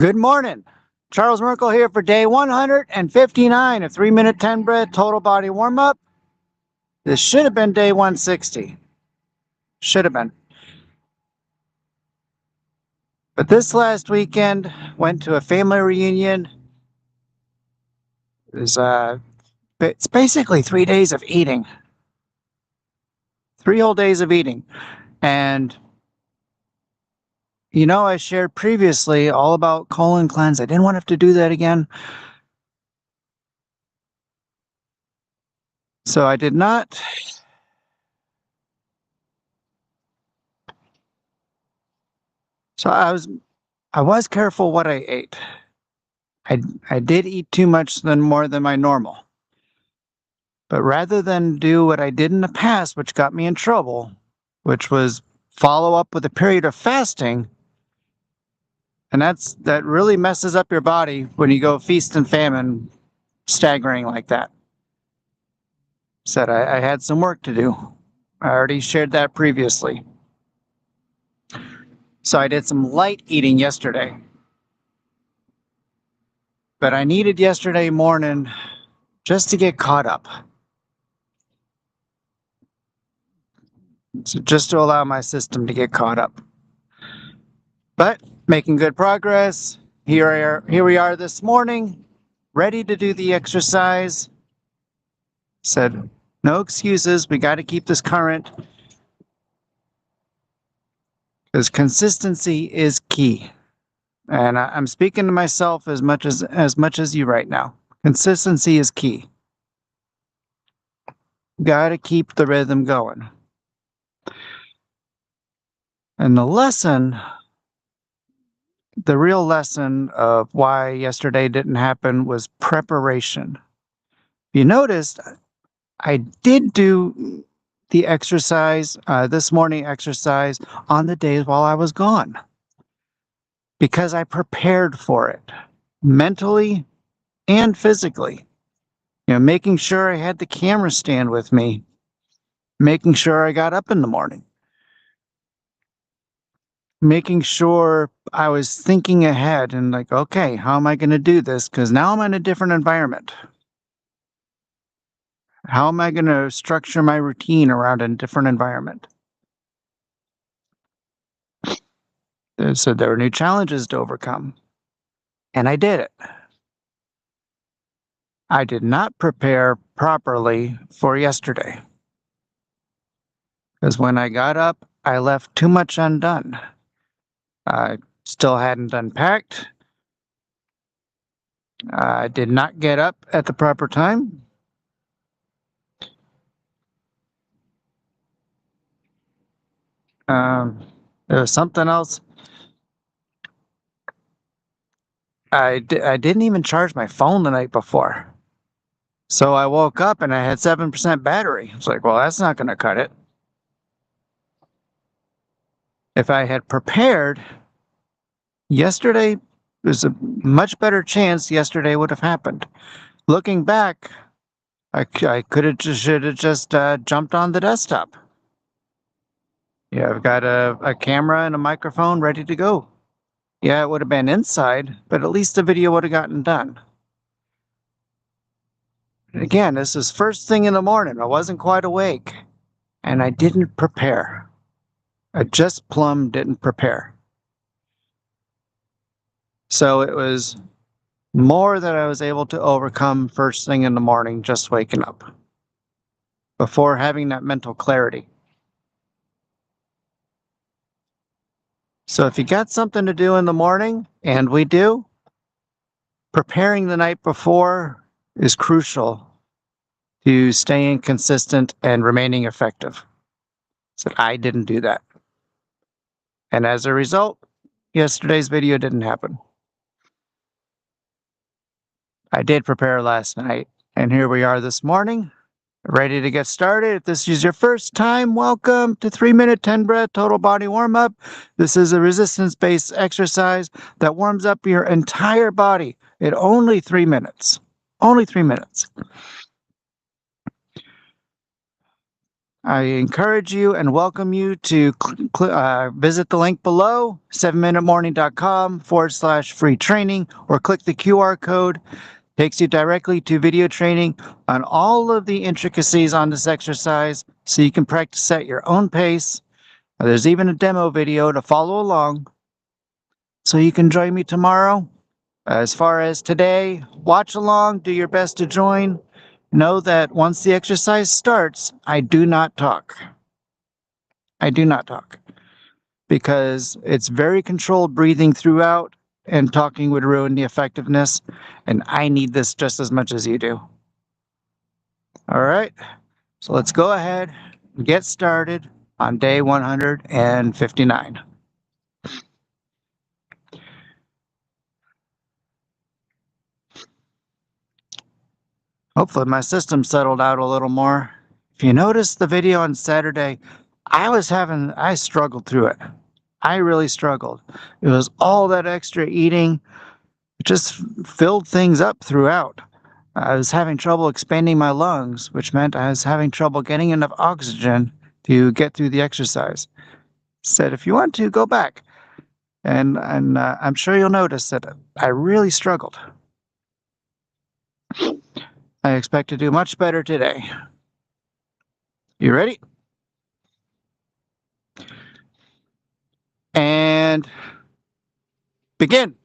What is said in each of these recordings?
Good morning. Charles Merkel here for day 159 of 3-minute 10 breath total body warm up. This should have been day 160. Should have been. But this last weekend, went to a family reunion. It's basically 3 days of eating. 3 whole days of eating. And I shared previously all about colon cleanse. I didn't want to have to do that again. So I did not. So I was careful what I ate. I did eat too much more than my normal. But rather than do what I did in the past, which got me in trouble, which was follow up with a period of fasting, and that really messes up your body when you go feast and famine, staggering like that. Said I had some work to do. I already shared that previously. So I did some light eating yesterday. But I needed yesterday morning just to get caught up. So just to allow my system to get caught up. But making good progress. Here we are this morning, ready to do the exercise. Said, no excuses. We got to keep this current. Because consistency is key. And I'm speaking to myself as much as you right now. Consistency is key. Got to keep the rhythm going. And the real lesson of why yesterday didn't happen was preparation. You noticed I did do the exercise, this morning exercise, on the days while I was gone. Because I prepared for it, mentally and physically. Making sure I had the camera stand with me, making sure I got up in the morning, making sure I was thinking ahead and like, okay, how am I going to do this? Because now I'm in a different environment. How am I going to structure my routine around a different environment? So there were new challenges to overcome. And I did it. I did not prepare properly for yesterday. Because when I got up, I left too much undone. I still hadn't unpacked. I did not get up at the proper time. There was something else. I didn't even charge my phone the night before. So I woke up and I had 7% battery. It's like, well, that's not going to cut it. If I had prepared, yesterday, there's a much better chance yesterday would have happened. Looking back, I should have just jumped on the desktop. Yeah, I've got a camera and a microphone ready to go. Yeah, it would have been inside, but at least the video would have gotten done. Again, this is first thing in the morning. I wasn't quite awake, and I didn't prepare. I just plumb didn't prepare. So it was more that I was able to overcome first thing in the morning, just waking up, before having that mental clarity. So if you got something to do in the morning, and we do, preparing the night before is crucial to staying consistent and remaining effective. So I didn't do that. And as a result, yesterday's video didn't happen. I did prepare last night, and here we are this morning, ready to get started. If this is your first time, welcome to 3-minute 10 breath total body warm up. This is a resistance-based exercise that warms up your entire body in only 3 minutes. Only 3 minutes. I encourage you and welcome you to visit the link below, 7minutemorning.com/free training, or click the QR code. Takes you directly to video training on all of the intricacies on this exercise so you can practice at your own pace. There's even a demo video to follow along. So you can join me tomorrow. As far as today, watch along, do your best to join. Know that once the exercise starts, I do not talk. I do not talk because it's very controlled breathing throughout, and talking would ruin the effectiveness, and I need this just as much as you do. All right, so let's go ahead and get started on day 159. Hopefully my system settled out a little more. If you noticed the video on Saturday, I struggled through it. I really struggled. It was all that extra eating. It just filled things up throughout. I was having trouble expanding my lungs, which meant I was having trouble getting enough oxygen to get through the exercise. Said, if you want to, go back. And I'm sure you'll notice that I really struggled. I expect to do much better today. You ready? And begin.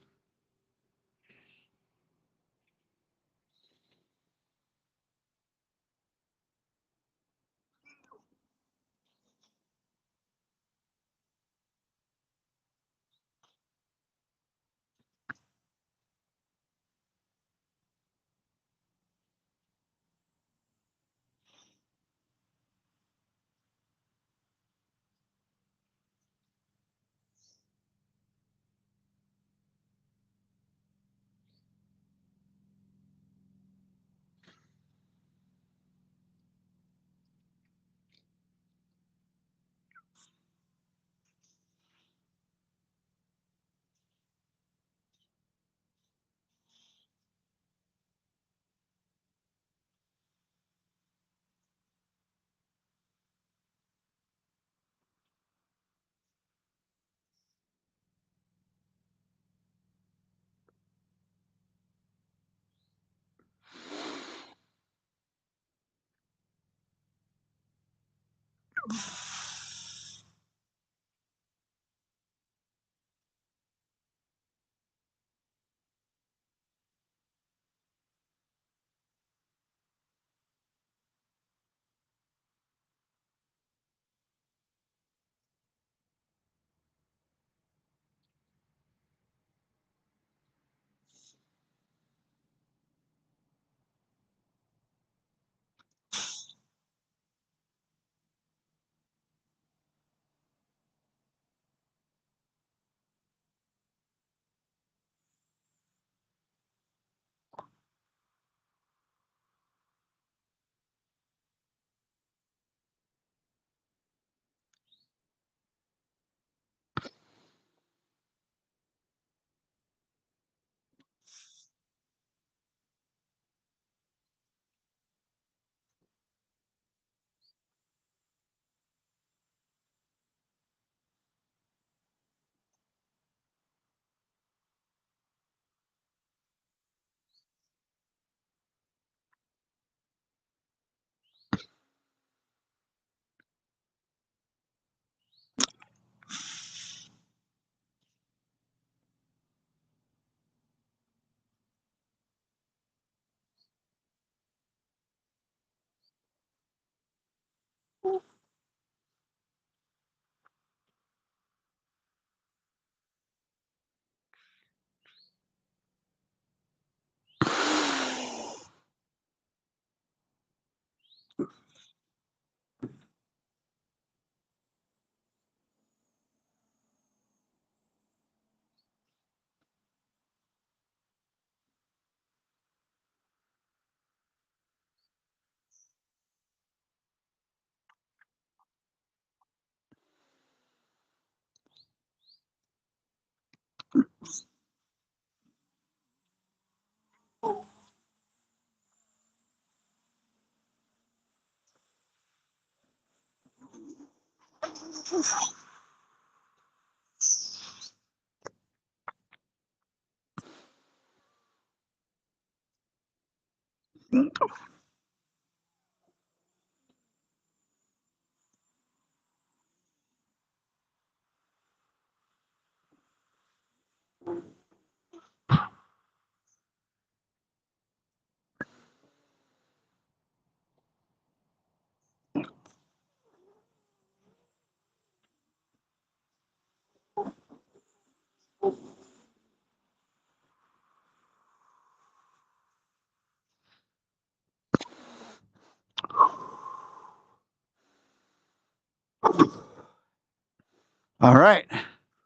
All right.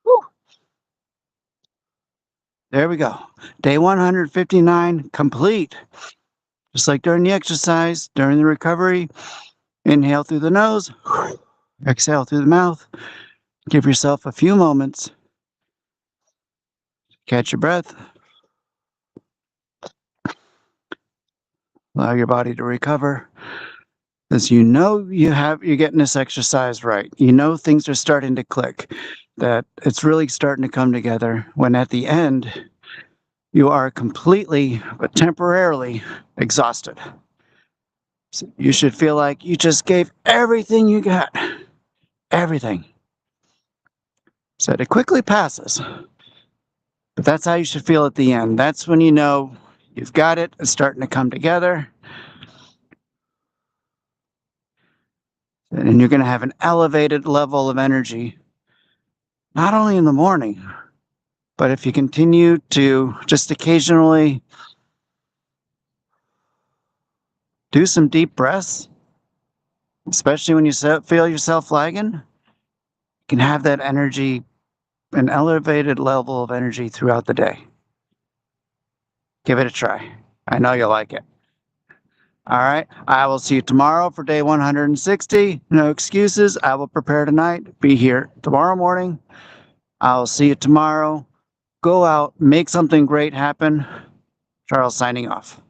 Woo. There we go. Day 159 complete. Just like during the exercise, during the recovery, inhale through the nose, exhale through the mouth. Give yourself a few moments. Catch your breath. Allow your body to recover. As you know, you're getting this exercise right. You know things are starting to click, that it's really starting to come together, when at the end, you are completely, but temporarily, exhausted. So you should feel like you just gave everything you got. Everything. So it quickly passes. But that's how you should feel at the end. That's when you know you've got it. It's starting to come together. And you're going to have an elevated level of energy, not only in the morning, but if you continue to just occasionally do some deep breaths, especially when you feel yourself lagging, you can have that energy, an elevated level of energy throughout the day. Give it a try. I know you'll like it. All right. I will see you tomorrow for day 160. No excuses. I will prepare tonight. Be here tomorrow morning. I'll see you tomorrow. Go out, make something great happen. Charles signing off.